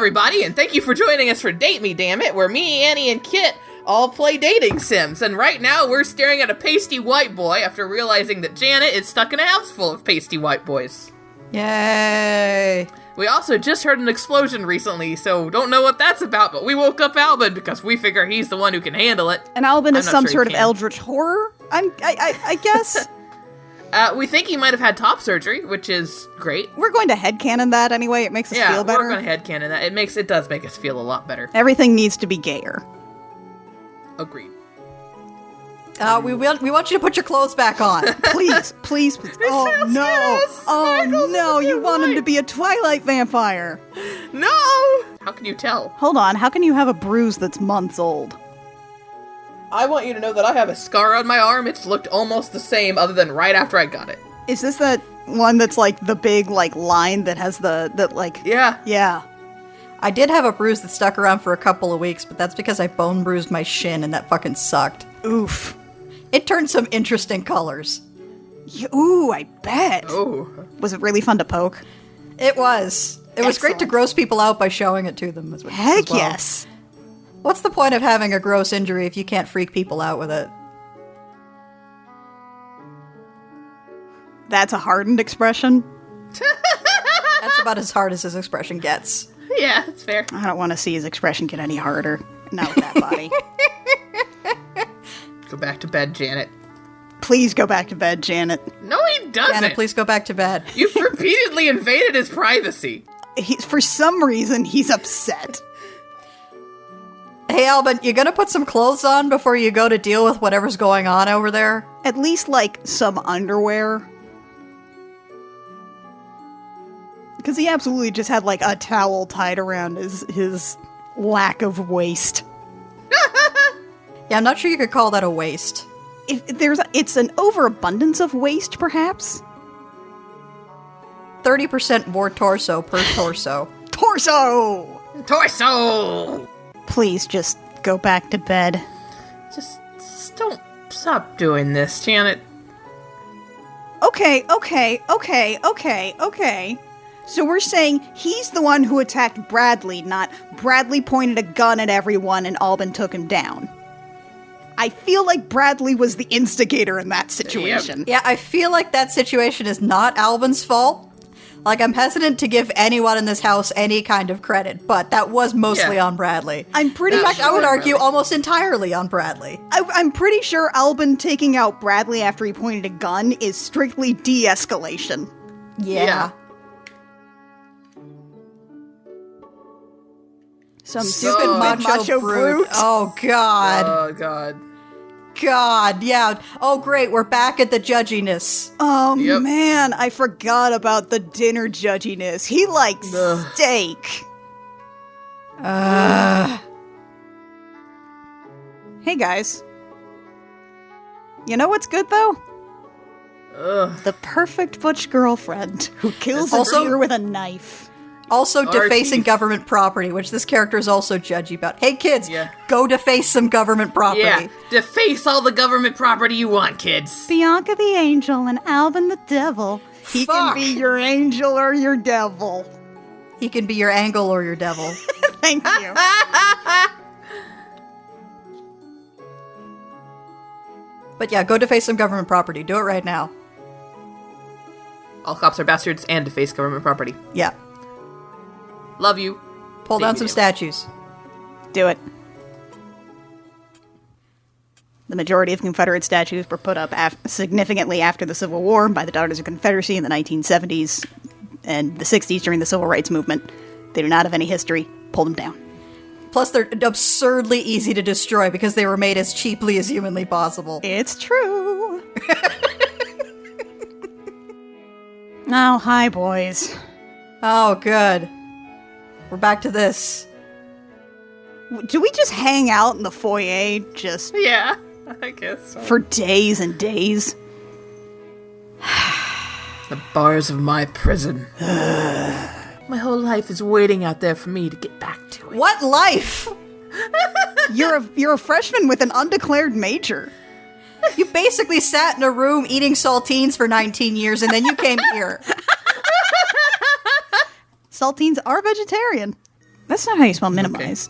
everybody, and thank you for joining us for Date Me, Dammit, where me, Annie, and Kit all play dating sims. And right now, we're staring at a pasty white boy after realizing that Janet is stuck in a house full of pasty white boys. Yay! We also just heard an explosion recently, so don't know what that's about, but we woke up Albin because we figure he's the one who can handle it. And Albin is some sort of eldritch horror, I guess? We think he might have had top surgery, which is great. We're going to headcanon that anyway. It makes us feel better. Yeah, we're going to headcanon that. It does make us feel a lot better. Everything needs to be gayer. Agreed. We want you to put your clothes back on. Please. Oh, no. Oh, no. You want him to be a Twilight vampire. No! How can you tell? Hold on. How can you have a bruise that's months old? I want you to know that I have a scar on my arm. It's looked almost the same other than right after I got it. Is this that one that's like the big line that has Yeah. Yeah. I did have a bruise that stuck around for a couple of weeks, but that's because I bone bruised my shin and that fucking sucked. Oof. It turned some interesting colors. Ooh, I bet. Ooh. Was it really fun to poke? It was. It was great to Excellent. gross people out by showing it to them as well. Heck yes. What's the point of having a gross injury if you can't freak people out with it? That's a hardened expression. That's about as hard as his expression gets. Yeah, that's fair. I don't want to see his expression get any harder. Not with that body. Go back to bed, Janet. Please go back to bed, Janet. No, he doesn't. Janet, please go back to bed. You've repeatedly invaded his privacy. For some reason, he's upset. Hey, Albin, you gonna put some clothes on before you go to deal with whatever's going on over there? At least, some underwear. Because he absolutely just had, a towel tied around his lack of waist. Yeah, I'm not sure you could call that a waste. It's an overabundance of waste, perhaps? 30% more torso per torso. Torso! Torso! Please just go back to bed. Just don't stop doing this, Janet. Okay. So we're saying he's the one who attacked Bradley, not Bradley pointed a gun at everyone and Albin took him down. I feel like Bradley was the instigator in that situation. Yeah, I feel like that situation is not Albin's fault. I'm hesitant to give anyone in this house any kind of credit, but that was mostly on Bradley. I'm pretty In fact, sure I would argue almost entirely on Bradley. I'm pretty sure Albin taking out Bradley after he pointed a gun is strictly de-escalation. Yeah. Some Stupid stupid macho brute. Oh, God. Oh, God. God, yeah. Oh, great, we're back at the judginess. Oh, Yep. man, I forgot about the dinner judginess. He likes steak. Hey, guys. You know what's good, though? The perfect butch girlfriend who kills a deer with a knife. Also defacing teeth. government property, which this character is also judgy about. Hey, kids, go deface some government property. Yeah, deface all the government property you want, kids. Bianca the angel and Albin the devil. He can Fuck. be your angel or your devil. He can be your angle or your devil. Thank you. But yeah, go deface some government property. Do it right now. All cops are bastards and deface government property. Yeah. Love you. Pull down some statues. Do it. The majority of Confederate statues were put up significantly after the Civil War by the Daughters of Confederacy in the 1970s and the 60s during the Civil Rights Movement. They do not have any history. Pull them down. Plus, they're absurdly easy to destroy because they were made as cheaply as humanly possible. It's true. Oh, hi, boys. Oh, good. We're back to this. Do we just hang out in the foyer Yeah, I guess so. for days and days? The bars of my prison. My whole life is waiting out there for me to get back to it. What life? You're a freshman with an undeclared major. You basically sat in a room eating saltines for 19 years and then you came here. Saltines are vegetarian. That's not how you spell minimize.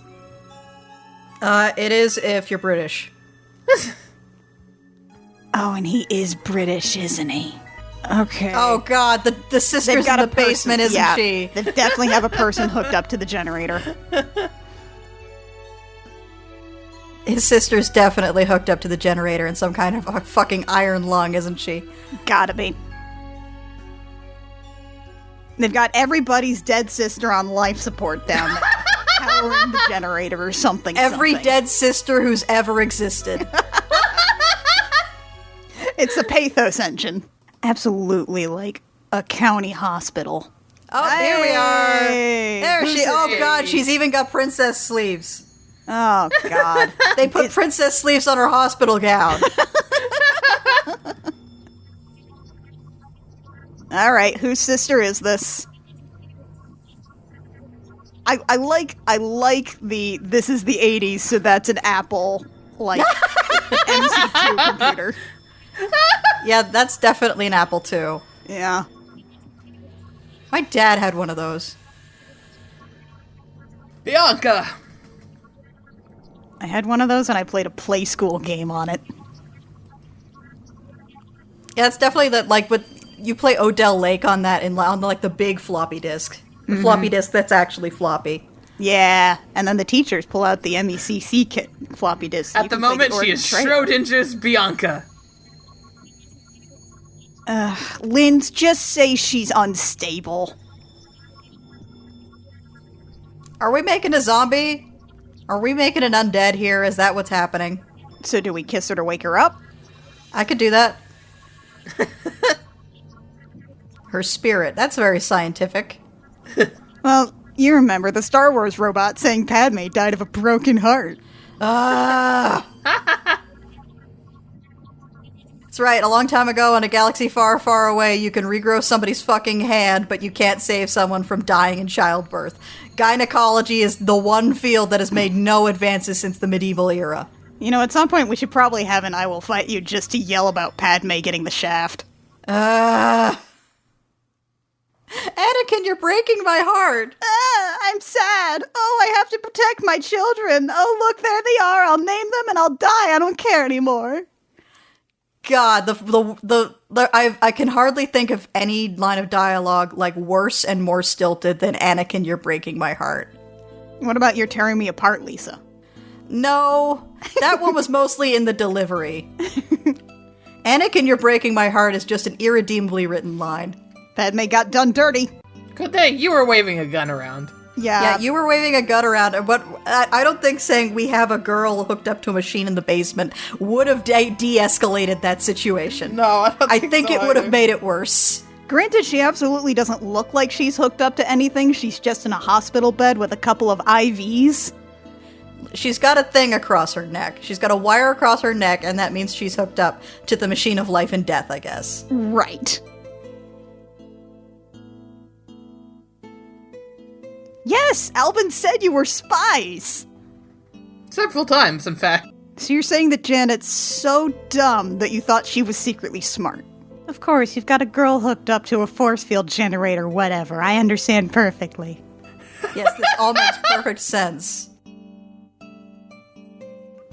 It is if you're British. Oh, and he is British, isn't he? Okay. Oh god, the sister's in the basement, isn't she? They definitely have a person hooked up to the generator. His sister's definitely hooked up to the generator in some kind of a fucking iron lung, isn't she? Gotta be. They've got everybody's dead sister on life support down there. Powering the generator or something. Every dead sister who's ever existed. It's the pathos engine. Absolutely like a county hospital. Oh, Hey! here we are. There she. Oh Hey. god, she's even got princess sleeves. Oh, God. They put princess sleeves on her hospital gown. All right, whose sister is this? I like the this is the 80s, so that's an Apple like MC2 computer. Yeah, that's definitely an Apple II. Yeah. My dad had one of those. Bianca! I had one of those and I played a Play School game on it. Yeah, it's definitely that, like, what you play Odell Lake on that on like the big floppy disk. The floppy disk that's actually floppy. Yeah, and then the teachers pull out the MECC kit floppy disk. At the moment, she is Schrodinger's Bianca. Lynn's, just say she's unstable. Are we making a zombie? Are we making an undead here? Is that what's happening? So do we kiss her to wake her up? I could do that. Her spirit. That's very scientific. Well, you remember the Star Wars robot saying Padme died of a broken heart. Ah! That's right. A long time ago in a galaxy far, far away, you can regrow somebody's fucking hand, but you can't save someone from dying in childbirth. Gynecology is the one field that has made no advances since the medieval era. You know, at some point we should probably have an I Will Fight You just to yell about Padme getting the shaft. Anakin, you're breaking my heart. I'm sad. Oh, I have to protect my children. Oh, look, there they are. I'll name them and I'll die. I don't care anymore. God, I can hardly think of any line of dialogue like worse and more stilted than Anakin, you're breaking my heart. What about you're tearing me apart, Lisa? No, that one was mostly in the delivery. Anakin, you're breaking my heart is just an irredeemably written line. Padme got done dirty. Good thing you were waving a gun around. Yeah, you were waving a gun around, but I don't think saying we have a girl hooked up to a machine in the basement would have de-escalated that situation. No, I think it would have made it worse. Granted, she absolutely doesn't look like she's hooked up to anything. She's just in a hospital bed with a couple of IVs. She's got a thing across her neck. She's got a wire across her neck, and that means she's hooked up to the machine of life and death, I guess. Right. Yes, Albin said you were spies. Several times, in fact. So you're saying that Janet's so dumb that you thought she was secretly smart? Of course, you've got a girl hooked up to a force field generator, whatever. I understand perfectly. Yes, this all makes perfect sense.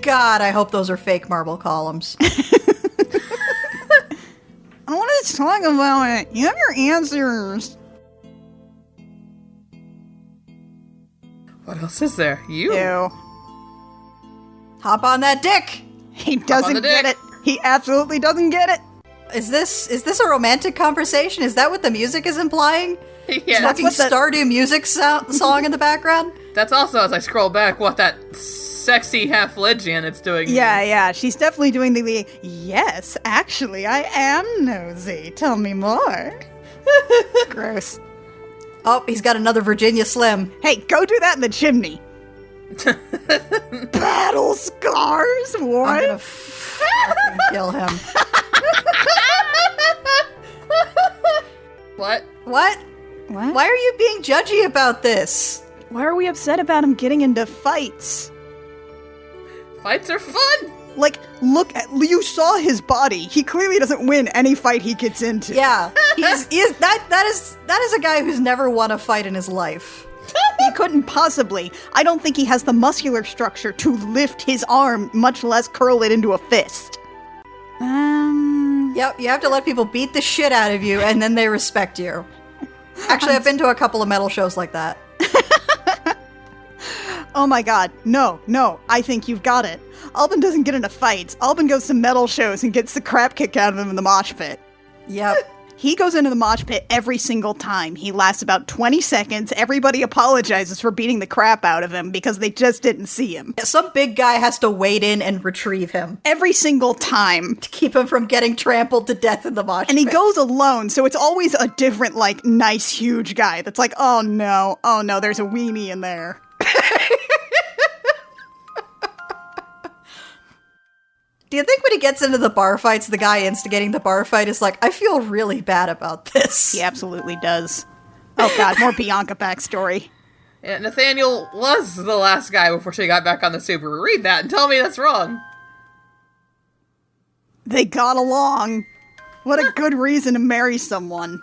God, I hope those are fake marble columns. I want to talk about it. You have your answers. What else is there? You? Ew. Hop on that dick! He doesn't get it. He absolutely doesn't get it. Is this a romantic conversation? Is that what the music is implying? Yeah, Fucking Stardew music song in the background? that's also, as I scroll back, what that sexy half-led Janet's doing. Yeah, she's definitely doing the yes, actually, I am nosy. Tell me more. Gross. Oh, he's got another Virginia Slim. Hey, go do that in the chimney. Battle scars? What? I'm gonna fucking kill him. What? What? What? Why are you being judgy about this? Why are we upset about him getting into fights? Fights are fun! Like, you saw his body. He clearly doesn't win any fight he gets into. Yeah, that is a guy who's never won a fight in his life. He couldn't possibly. I don't think he has the muscular structure to lift his arm, much less curl it into a fist. Yep, you have to let people beat the shit out of you, and then they respect you. Actually, I've been to a couple of metal shows like that. Oh my god, no, I think you've got it. Albin doesn't get into fights. Albin goes to metal shows and gets the crap kicked out of him in the mosh pit. Yep. He goes into the mosh pit every single time. He lasts about 20 seconds. Everybody apologizes for beating the crap out of him because they just didn't see him. Some big guy has to wade in and retrieve him. Every single time. To keep him from getting trampled to death in the mosh pit. And he goes alone, so it's always a different, like, nice, huge guy that's like, oh no, there's a weenie in there. Do you think when he gets into the bar fights, the guy instigating the bar fight is like, I feel really bad about this? He absolutely does. Oh god, more Bianca backstory. Yeah, Nathaniel was the last guy before she got back on the Subaru. Read that and tell me that's wrong. They got along. What a good reason to marry someone.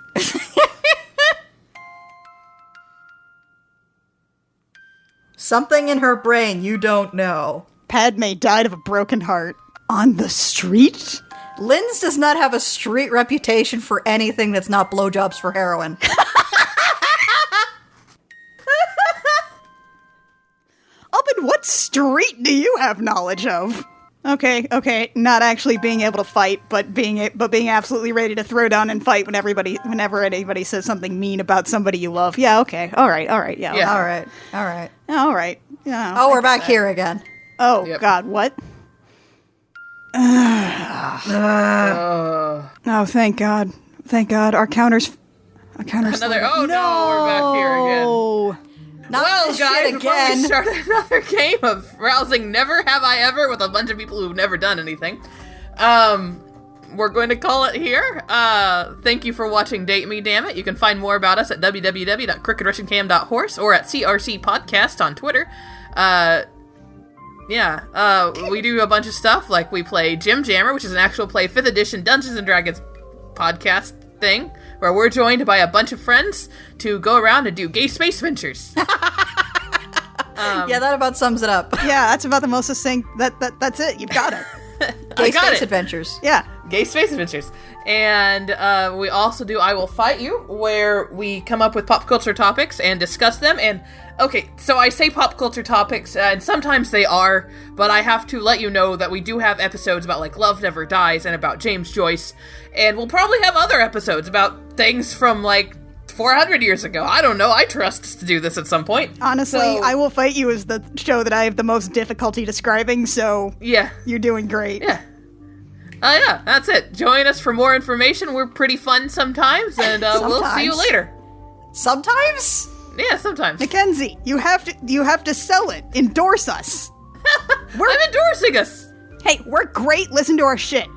Something in her brain you don't know. Padme died of a broken heart. On the street? Linz does not have a street reputation for anything that's not blowjobs for heroin. Albin, what street do you have knowledge of? Okay, not actually being able to fight, but being absolutely ready to throw down and fight whenever anybody says something mean about somebody you love. Yeah, okay, all right, yeah. All right. All right. Yeah. Oh, we're back here again. Oh, Yep. God, what? Oh, thank God. Our counter's Another, oh no, we're back here again. Not Well, this guys, shit before again. we start another game of rousing Never Have I Ever with a bunch of people who've never done anything, we're going to call it here. Thank you for watching Date Me, Dammit. You can find more about us at www.crookedrussiancam.horse or at CRC Podcast on Twitter. We do a bunch of stuff, like we play Jim Jammer, which is an actual play 5th edition Dungeons & Dragons podcast thing, where we're joined by a bunch of friends to go around and do gay space ventures. Yeah, that about sums it up. Yeah, that's about the most succinct. That's it. You've got it. Gay got space it. adventures. Yeah. Gay space adventures. And we also do I Will Fight You, where we come up with pop culture topics and discuss them. And okay, so I say pop culture topics, and sometimes they are, but I have to let you know that we do have episodes about, like, Love Never Dies and about James Joyce, and we'll probably have other episodes about things from, like, 400 years ago. I don't know. I trust us to do this at some point. Honestly, So- I Will Fight You is the show that I have the most difficulty describing, so Yeah. you're doing great. Yeah. Yeah, that's it. Join us for more information. We're pretty fun sometimes, and we'll see you Sometimes. later. Sometimes? Yeah, sometimes. Mackenzie, you have to sell it. Endorse us. I'm endorsing us. Hey, we're great. Listen to our shit.